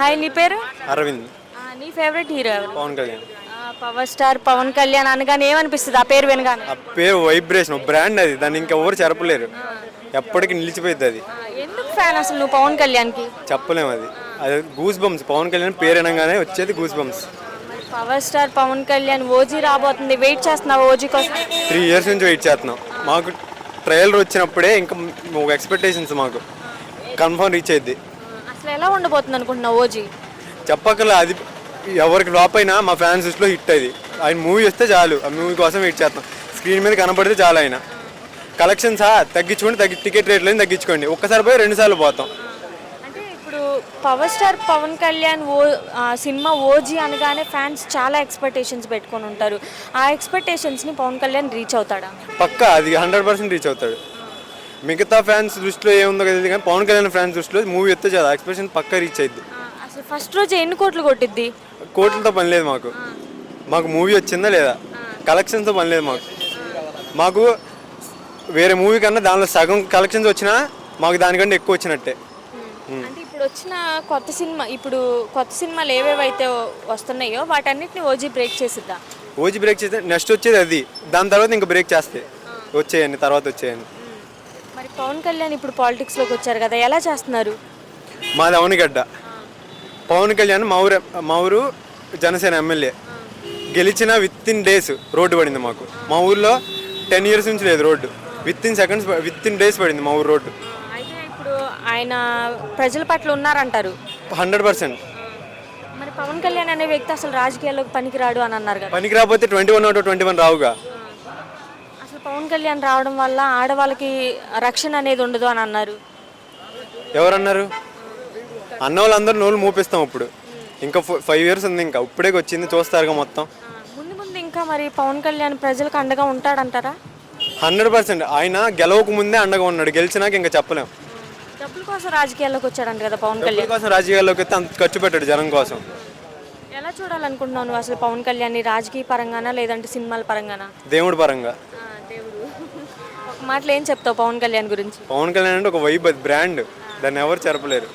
Hi, నీ పేరు? అరవింద్. నీ ఫేవరెట్ హీరో ఎవరు? పవన్ కళ్యాణ్. పవర్ స్టార్ పవన్ కళ్యాణ్ అనగానే ఏమనిపిస్తుంది ఆ పేరు వినగానే? ఆ పేరు వైబ్రేషన్, బ్రాండ్ అది. దాన్ని ఇంకెవరు చెరపలేరు. ఎప్పటికీ నిలిచిపోయింది అది. ఎందుకు ఫ్యాన్ అసలు నువ్వు పవన్ కళ్యాణ్కి? చెప్పలేము అది. అది గూస్ బంప్స్. పవన్ కళ్యాణ్ పేరు అనగానే వచ్చేది goosebumps. Power star Pawan Kalyan OG రాబోతుంది, వెయిట్ చేస్తున్నావు ఓజీ కోసం? 3 years నుంచి వెయిట్ చేస్తున్నాం. మాకు ట్రయల్ వచ్చినప్పుడే ఇంకా ఒక ఎక్స్పెక్టేషన్స్ మాకు కన్ఫర్మ్ రీచ్ అయ్యింది. అసలు ఎలా ఉండబోతుంది అనుకుంటున్నావు ఓజీ? చెప్పకల్లా అది ఎవరికి ఫ్లాప్ అయినా మా ఫ్యాన్స్ దృష్టిలో హిట్ అది. ఆయన మూవీ వస్తే చాలు, ఆ మూవీ కోసం వెయిట్ చేస్తాం. స్క్రీన్ మీద కనపడితే చాలు. ఆయన కలెక్షన్స్ తగ్గించుకోండి, టికెట్ రేట్లని తగ్గించుకోండి. ఒక్కసారి పోయి 2 సార్లు పోతాం. అంటే ఇప్పుడు పవర్ స్టార్ పవన్ కళ్యాణ్ సినిమా ఓజీ అనగానే ఫ్యాన్స్ చాలా ఎక్స్పెక్టేషన్స్ పెట్టుకొని ఉంటారు. ఆ ఎక్స్పెక్టేషన్స్ని పవన్ కళ్యాణ్ రీచ్ అవుతాడా? పక్కా అది 100% రీచ్ అవుతాడు. మిగతా ఫ్యాన్స్ దృష్టిలో ఏముందో కదా, కానీ పవన్ కళ్యాణ్ ఫ్యాన్స్ దృష్టిలో మూవీ వస్తే చాలా ఎక్స్పెక్టేషన్ పక్కా రీచ్ అయింది. అసలు ఫస్ట్ రోజు ఎన్ని కోట్లు కొట్టిద్ది? కోట్లతో పని లేదు మాకు. మాకు మూవీ వచ్చిందా లేదా, కలెక్షన్స్తో పని లేదు మాకు. మాకు వేరే మూవీ కన్నా దానిలో సగం కలెక్షన్స్ వచ్చినా మాకు దానికంటే ఎక్కువ వచ్చినట్టే. అంటే ఇప్పుడు వచ్చిన కొత్త సినిమాలు ఏవేవైతే వస్తున్నాయో వాటన్నిటిని ఓజీ బ్రేక్ చేసిద్దా? ఓజీ బ్రేక్ చేస్తే నెక్స్ట్ వచ్చేది అది. దాని తర్వాత ఇంకా బ్రేక్ చేస్తే వచ్చేయండి, తర్వాత వచ్చేయండి. మరి పవన్ కళ్యాణ్ ఇప్పుడు పాలిటిక్స్లోకి వచ్చారు కదా, ఎలా చేస్తున్నారు? మాది అవనిగడ్డ. పవన్ కళ్యాణ్ మా ఊరు జనసేన ఎమ్మెల్యే. గెలిచిన విత్-ఇన్ డేస్ రోడ్డు పడింది మాకు. మా ఊర్లో 10 years నుంచి లేదు రోడ్డు. విత్-ఇన్ డేస్ పడింది మా ఊరు రోడ్డు. అయితే ఇప్పుడు ఆయన ప్రజల పట్ల ఉన్నారంటారు? 100%. మరి పవన్ కళ్యాణ్ అనే వ్యక్తి అసలు రాజకీయాల్లోకి పనికిరాడు అని అన్నారు కదా. పనికి రాకపోతే 21 రావుగా. అసలు పవన్ కళ్యాణ్ రావడం వల్ల ఆడవాళ్ళకి రక్షణ అనేది ఉండదు అని అన్నారు. ఎవరన్నారు? అన్న వాళ్ళందరూ నోళ్ళు మూపిస్తాం. ఇప్పుడు ఇంకా 5 years ఉంది. ఇంకా ఇప్పుడే వచ్చింది, చూస్తారుగా మొత్తం. ముందు ఇంకా మరి పవన్ కళ్యాణ్ ప్రజలకు అండగా ఉంటాడంటారా? 100%. ఆయన గెలవక ముందే అండగా ఉన్నాడు. గెలిచినాక ఇంకా చెప్పలేం. డబ్బుల కోసం రాజకీయాల్లోకి వచ్చాడంట కదా పవన్ డబ్బుల కళ్యాణ్. కోసం రాజకీయాల్లోకి వస్తే అంత ఖర్చు పెట్టాడు జనం కోసం. ఎలా చూడాలనుకుంటున్నావు నువ్వు అసలు పవన్ కళ్యాణ్ రాజకీయ పరంగానా లేదంటే సినిమాల పరంగానా? దేవుడి పరంగా. దేవుడు. ఒక మాటలో ఏం చెప్తావు పవన్ కళ్యాణ్ గురించి? పవన్ కళ్యాణ్ అంటే ఒక వైబ్, బ్రాండ్. దాన్ని ఎవరు చెరపలేరు.